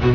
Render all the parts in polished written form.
आज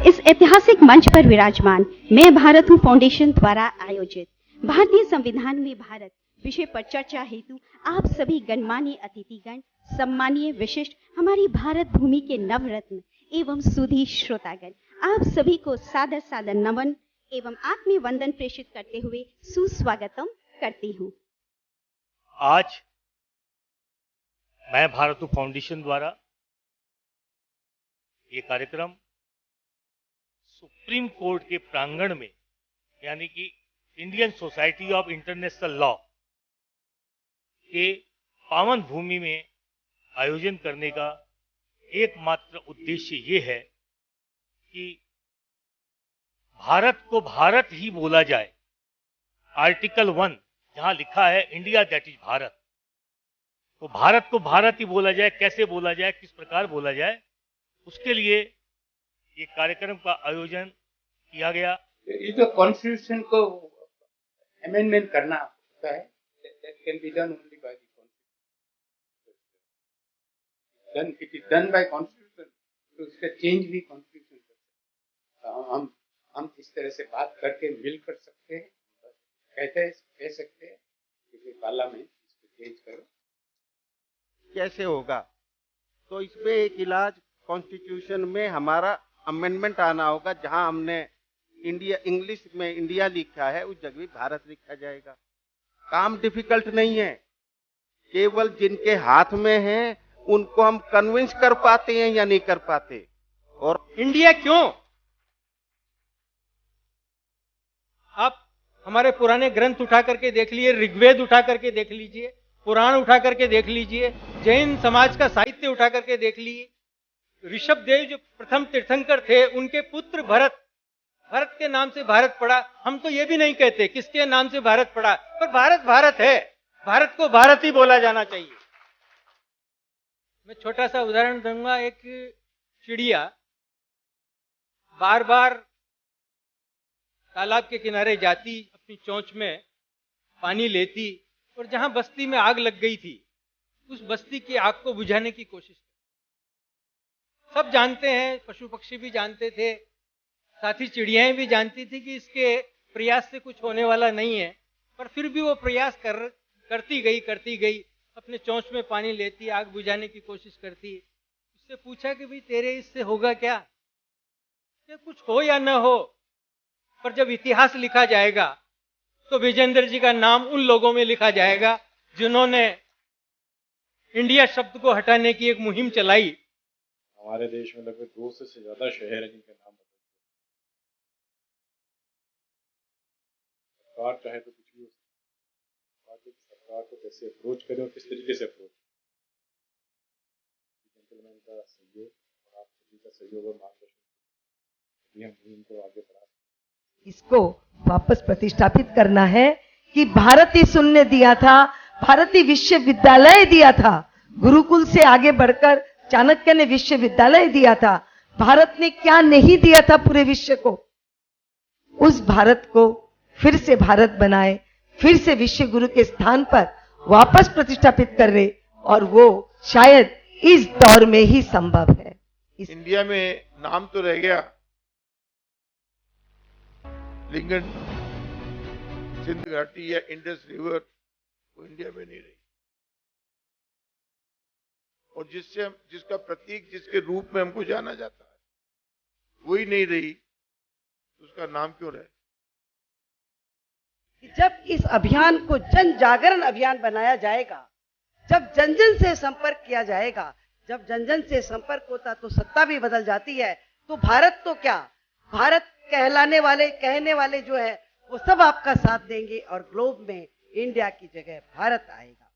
इस ऐतिहासिक मंच पर विराजमान मैं भारत हूँ फाउंडेशन द्वारा आयोजित भारतीय संविधान में भारत विषय पर चर्चा हेतु आप सभी गणमान्य अतिथिगण, सम्मानीय विशिष्ट हमारी भारत भूमि के नवरत्न एवं सुधी श्रोतागण, आप सभी को सादर सादर नमन एवं आत्मीय वंदन प्रेषित करते हुए सुस्वागतम करती हूँ। आज मैं भारत हूँ फाउंडेशन द्वारा ये कार्यक्रम सुप्रीम कोर्ट के प्रांगण में यानी कि Indian society of international law के पावन भूमि में आयोजन करने का एकमात्र उद्देश्य ये है कि भारत को भारत ही बोला जाए। आर्टिकल 1 जहां लिखा है इंडिया दैट इज भारत, तो भारत को भारत ही बोला जाए। कैसे बोला जाए, किस प्रकार बोला जाए, उसके लिए ये कार्यक्रम का आयोजन किया गया। ये जो कॉन्स्टिट्यूशन को अमेंडमेंट करना होता है, that can be done only by the constitution. It is done by constitution. तो इसका चेंज भी कॉन्स्टिट्यूशन कर सकते। हम इस तरह से बात करके मिल कर सकते हैं, कह सकते हैं कि पार्लियामेंट इसको चेंज करो। कैसे होगा? तो इसमें एक इलाज कॉन्स्टिट्यूशन में हमारा अमेंडमेंट आना होगा। जहां हमने इंडिया इंग्लिश में इंडिया लिखा है उस जगह भी भारत लिखा जाएगा। काम डिफिकल्ट नहीं है, केवल जिनके हाथ में है उनको हम कन्विंस कर पाते हैं या नहीं कर पाते। और इंडिया क्यों? आप हमारे पुराने ग्रंथ उठा करके देख लीजिए, ऋग्वेद उठा करके देख लीजिए, पुराण उठा करके देख लीजिए, जैन समाज का साहित्य उठा करके देख लीजिए। ऋषभ देव जो प्रथम तीर्थंकर थे, उनके पुत्र भरत के नाम से भारत पड़ा। हम तो ये भी नहीं कहते किसके नाम से भारत पड़ा, पर भारत भारत है, भारत को भारत ही बोला जाना चाहिए। मैं छोटा सा उदाहरण दूंगा। एक चिड़िया बार बार तालाब के किनारे जाती, अपनी चोंच में पानी लेती, और जहां बस्ती में आग लग गई थी उस बस्ती की आग को बुझाने की कोशिश। सब जानते हैं, पशु पक्षी भी जानते थे, साथ ही चिड़ियाएं भी जानती थी कि इसके प्रयास से कुछ होने वाला नहीं है, पर फिर भी वो प्रयास करती गई, अपने चोंच में पानी लेती, आग बुझाने की कोशिश करती। उससे पूछा कि भाई तेरे इससे होगा क्या? कि कुछ हो या न हो, पर जब इतिहास लिखा जाएगा तो विजेंद्र जी का नाम उन लोगों में लिखा जाएगा जिन्होंने इंडिया शब्द को हटाने की एक मुहिम चलाई। हमारे देश में लगभग 200 से ज्यादा शहर हैं जिनके नाम बदल गए। सरकार चाहे तो कुछ भी हो सकता है, सरकार को कैसे अप्रोच करें और किस तरीके से अप्रोच, जेंटलमैन का सहयोग और आप सभी का सहयोग और मार्गदर्शन हम इनको आगे बढ़ा। इसको वापस प्रतिष्ठापित करना है कि भारत ही शून्य दिया था, भारत ही विश्वविद्यालय दिया था, गुरुकुल से आगे बढ़कर चाणक्य ने विश्वविद्यालय दिया था। भारत ने क्या नहीं दिया था पूरे विश्व को? उस भारत को फिर से भारत बनाए, फिर से विश्व गुरु के स्थान पर वापस प्रतिष्ठापित कर रहे, और वो शायद इस दौर में ही संभव है। इंडिया में नाम तो रह गया, लेकिन सिंध घाटी या इंडस रिवर वो इंडिया में नहीं रही, और जिसका प्रतीक, जिसके रूप में हमको जाना जाता है वही नहीं रही, तो उसका नाम क्यों रहे? जब इस अभियान को जन जागरण अभियान बनाया जाएगा, जब जन जन से संपर्क किया जाएगा, जब जन जन से संपर्क होता तो सत्ता भी बदल जाती है। तो भारत तो क्या, भारत कहने वाले जो है वो सब आपका साथ देंगे, और ग्लोब में इंडिया की जगह भारत आएगा।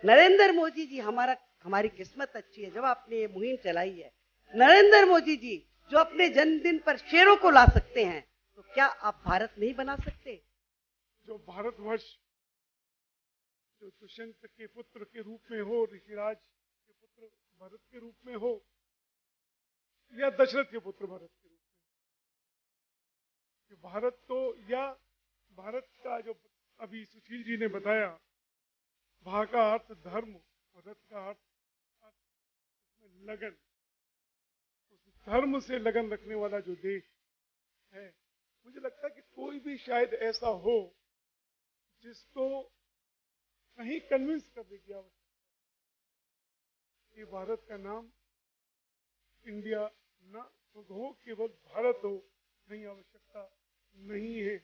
नरेंद्र मोदी जी, हमारी किस्मत अच्छी है जब आपने ये मुहिम चलाई है। नरेंद्र मोदी जी जो अपने जन्मदिन पर शेरों को ला सकते हैं, तो क्या आप भारत नहीं बना सकते? जो भारतवर्ष जो दुष्यंत के पुत्र के रूप में हो, ऋषिराज के पुत्र भरत के रूप में हो, या दशरथ के पुत्र भरत के रूप में, कि भारत तो, या भारत का जो अभी सुशील जी ने बताया, भा का अर्थ धर्म और रथ का अर्थ उसमें लगन, उस धर्म से लगन रखने वाला जो देश है, मुझे लगता है कि कोई भी शायद ऐसा हो जिसको कहीं कन्विंस करने की आवश्यकता कि भारत का नाम इंडिया ना हो, केवल भारत हो, कहीं आवश्यकता नहीं है।